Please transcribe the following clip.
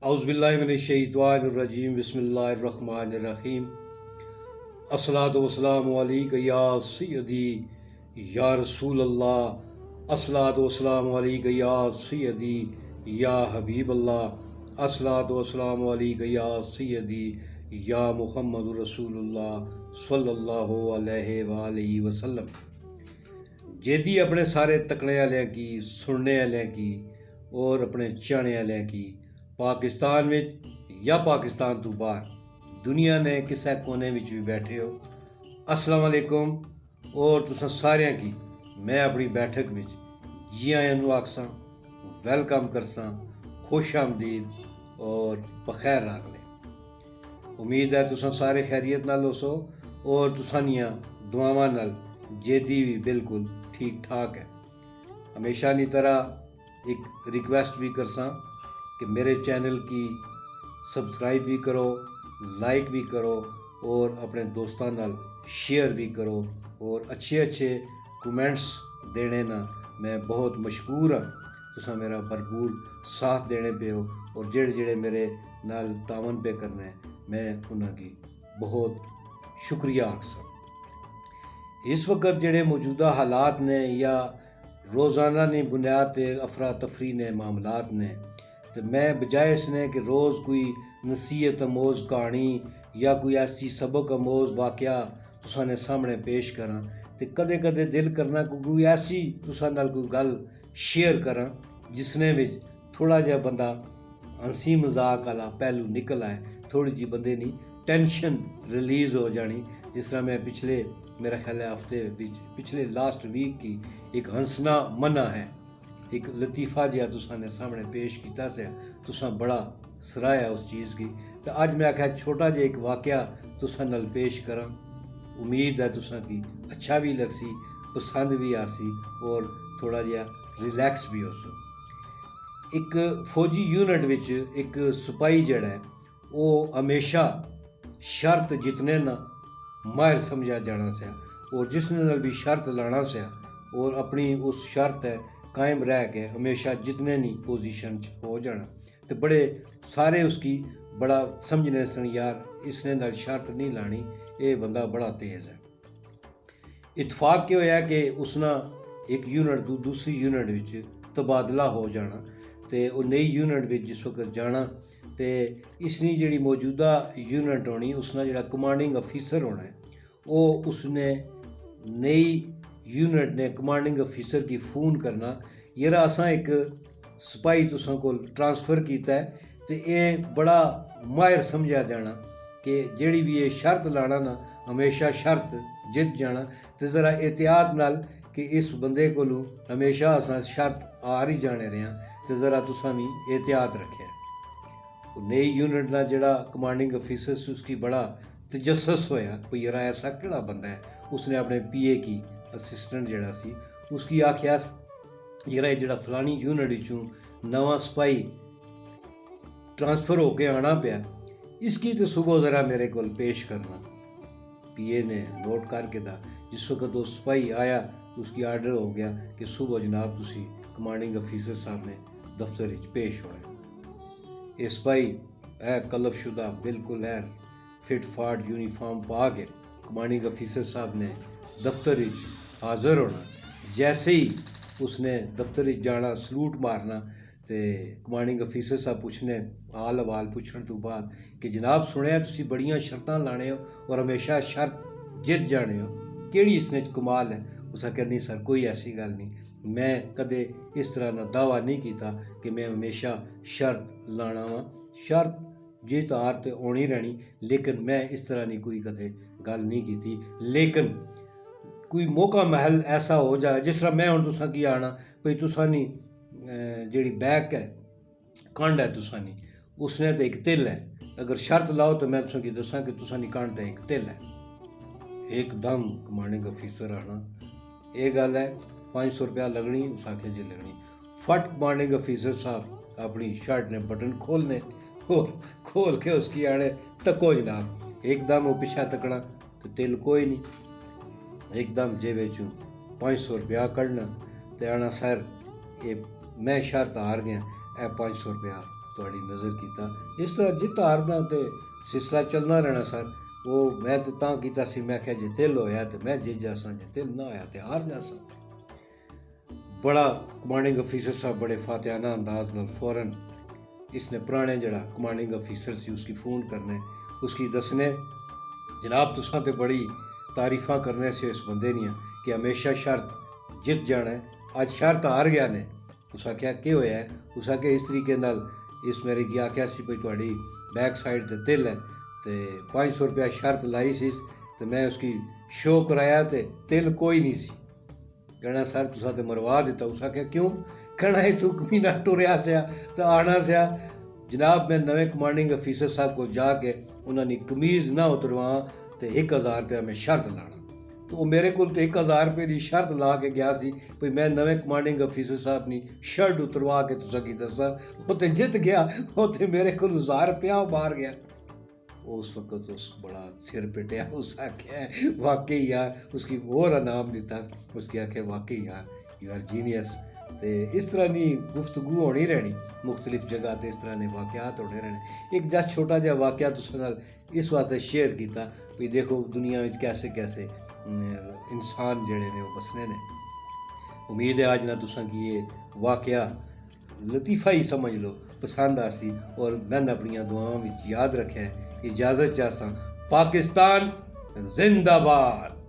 औज़ुबिल्लाहिमिनश्शैतानिर्रजीम बिस्मिल्लाहिर्रहमानिर्रहीम। अस्सलातु वस्सलामु अलैका या सय्यदी या रसूल अल्लाह। अस्सलातु वस्सलामु अलैका या सय्यदी या हबीब अल्लाह। अस्सलातु वस्सलामु अलैका या सय्यदी या मुहम्मदुर रसूलुल्लाह सल्लल्लाहु अलैहि वआलिहि वसल्लम। जेदी अपने सारे तकने वाले की, सुनने वाले की और अपने चाहने वाले की पाकिस्तान में या पाकिस्तान तो बाहर दुनिया ने किसी कोने में भी बैठे हो, अस्सलाम वालेकुम। और तुसां सारियां की मैं अपनी बैठक में जी आयां नूं आखसां, वेलकम करसां, खुश आमदीद और बखैर राखले। उम्मीद है तुसां सारे खैरियत नाल होसो और तुसां दियां दुआवां नाल जेदी भी बिल्कुल ठीक ठाक है। हमेशा की तरह एक रिक्वेस्ट भी करसां कि मेरे चैनल की सब्सक्राइब भी करो, लाइक भी करो और अपने दोस्तों नाल शेयर भी करो और अच्छे कमेंट्स देने ना मैं बहुत मशहूर हाँ। तुसां मेरा भरपूर साथ देने पे हो और जेड़े मेरे नाल तावन पे करना है, मैं उन्हां की बहुत शुक्रिया आखसां। इस वक्त जेड़े मौजूदा हालात ने या रोज़ाना की बुनियाद पर अफरा तफरी ने मामलात ने, तो मैं बजाय इसने कि रोज़ कोई नसीहत अमोज़ कहानी या कोई ऐसी सबक अमोज़ वाक़या तुसां ने सामने पेश करां, तो कदे कदे दिल करना कोई ऐसी तुसां नाल कोई गल शेयर करां जिसने विच थोड़ा जिहा बंदा हंसी मजाक वाला पहलू निकल आए, थोड़ी जी बंदे नी टेंशन रिलीज़ हो जानी। जिस तरह मैं पिछले मेरा ख्याल है हफ्ते पिछले लास्ट वीक की एक हंसना मना है एक लतीफ़ा जिहा तुसां ने सामने पेश किया से, तुसां बड़ा सराहया उस चीज़ की। तो अज मैं आख्या छोटा जिहा एक वाक़या तुसां नाल पेश करा। उम्मीद है तुसां की अच्छा भी लगसी, पसंद भी आसी और थोड़ा जिहा रिलैक्स भी होसो। एक फौजी यूनिट विच एक सिपाही जड़ा है वो हमेशा शर्त जितने ना माहिर समझा जाना से और जिसने नाल भी शर्त लाना से और अपनी उस शर्त है कायम रह के हमेशा जितने नहीं पोजीशन हो जाना। तो बड़े सारे उसकी बड़ा समझने सन यार इसने नाल शर्त नहीं लानी, ये बंदा बड़ा तेज़ है। इतफाक क्या होया कि उसना एक यूनिट तो दूसरी यूनिट विच तबादला हो जाना, तो वो नई यूनिट विच जिस वक्त जाना तो इसनी जी मौजूदा यूनिट होनी उसना जो कमांडिंग अफीसर होना है, वो उसने नई यूनिट ने कमांडिंग अफीसर की फ़ोन करना, यार असा एक सिपाही तुसां को ट्रांसफ़र किया है, तो ये बड़ा माहिर समझा जाना कि जेड़ी भी ये शर्त लाना ना हमेशा शर्त जित जाना। तो ज़रा एहतियात नाल कि इस बंदे को हमेशा असा शर्त हार ही जाने रहे हैं, तो ज़रा तुसां भी एहतियात रखे। नई यूनिट का जोड़ा कमांडिंग अफीसर से उसकी बड़ा तजस्सुस होया कोई यार ऐसा केड़ा बंदा है। उसने अपने PA की असिस्टेंट जड़ा सी उसकी आख्या यार जो फलानी यूनिट विचों नवा सिपाही ट्रांसफ़र होके आना पाया, इसकी तो सुबह ज़रा मेरे को पेश करना। PA ने नोट करके था। जिस वक्त वो सिपाही आया उसकी आर्डर हो गया कि सुबह जनाब तुसी कमांडिंग अफीसर साहब ने दफ्तर पेश होना। ये सिपाही है कलबशुदा बिल्कुल है फिट फाट यूनीफॉर्म पा के कमांडिंग अफीसर साहब ने दफ्तर हाज़र होना। जैसे ही उसने दफ्तर जाना सलूट मारना, तो कमांडिंग अफीसर साहब पूछने हाल हवाल पूछने तो बाद कि जनाब सुनिया तुसी बड़ियां शर्तां लाने हो और हमेशा शर्त जित जाने हो, केड़ी इसने कमाल है। उस आख्या नहीं सर कोई ऐसी गल नहीं, मैं कदे इस तरह ना दावा नहीं किया कि मैं हमेशा शर्त लाना वा, शर्त जीत हार तो होनी रहनी, लेकिन मैं इस तरह नहीं कोई कदे गल नहीं की। लेकिन कोई मौका महल ऐसा हो जाए जिस तरह मैं हूँ तुसां की आना भाई तुसां नी जी बैक है कंड है तुसां नी उसने तो एक तिल है, अगर शर्त लाओ तो मैं तुसां की दसा कि तुसां नी कंड तो एक तिल है। एकदम कमांडिंग अफीसर आना ये गल है 500 रुपया लगनी, उस आखे जी लगनी। फट कमांडिंग अफीसर साहब अपनी शर्ट ने बटन खोलने और खोल के उसकी आने तको जनाब, एकदम वो पिछा तकना तो तिल कोई नहीं, एकदम जेबे चूँ 500 रुपया कढ़ना तो आना सर ये मैं शर्त हार गया, ए 500 रुपया ਤੁਹਾਡੀ ਨਜ਼ਰ ਕੀਤਾ। ਇਸ ਤਰ੍ਹਾਂ ਜਿੱਤ ਹਾਰ ਦਾ ਤੇ ਸਿਲਸਿਲਾ ਚੱਲਣਾ ਰਹਿਣਾ ਸਰ। ਉਹ ਮੈਂ ਤੇ ਤਾਂ ਕੀਤਾ ਸੀ, ਮੈਂ ਕਿਹਾ ਜੇ ਦਿਲ ਹੋਇਆ ਤੇ ਮੈਂ ਜਿੱਤ ਜਾਸਾਂ, ਜੇ ਦਿਲ ਨਾ ਹੋਇਆ ਤੇ ਹਾਰ ਜਾਸਾਂ। बड़ा कमांडिंग अफीसर साहब बड़े फातिहाना अंदाज नाल फौरन इसने पुराने जड़ा कमांडिंग अफीसर सी उसकी फ़ोन करने, उसकी दसने जनाब तुसां ते बड़ी तारीफ़ां करने से इस बंदे दियां कि हमेशा शर्त जित जाना है, अज शर्त हार गया ने। उस आख्या कि होया है? उस आख्या इस तरीके नाल इस मेरे की आख्या सी भाई तुहाड़ी बैक साइड ते तिल है ते 500 रुपया शर्त लाई सी ते मैं उसकी शो कराया ते तिल कोई नहीं सी। कहना सर तुसा तो मरवा दिता। उस आख्या क्यों? कहना है तू महीना टुरया सया तो आना सया। जनाब मैं नवे कमांडिंग अफीसर साहब को जाके उन्होंने कमीज़ ना उतरवा तो 1000 रुपया मैं शर्त लाना। तो वो मेरे को 1000 रुपये की शर्त ला के गया सी भाई मैं नवे कमांडिंग अफीसर साहब की शर्ट उतरवा के तुसा की दसा। वो तो जित गया, वो तो मेरे को 1000 रुपया मार गया। उस वक्त उस बड़ा सिर पिटिया। उस आख्या वाकई यार, उसकी और इनाम दिता। उसकी आख्या वाकई यार यू आर जीनियस। तो इस तरह की गुफ्तगू होनी रहनी मुख्तलिफ जगह तो, इस तरह ने वाक़यात होने रहने। एक जस्ट छोटा जहा वाक़या तुसां नाल इस वास्ते शेयर किया भी देखो दुनिया में कैसे कैसे इंसान जड़े ने वो बसने ने। उम्मीद है अज ना तुसां की ये वाक़या लतीफ़ा ही समझ लो पसंद आसी और मैंने अपनी दुआओं में याद रखा है। इजाज़त चाहता। पाकिस्तान जिंदाबाद।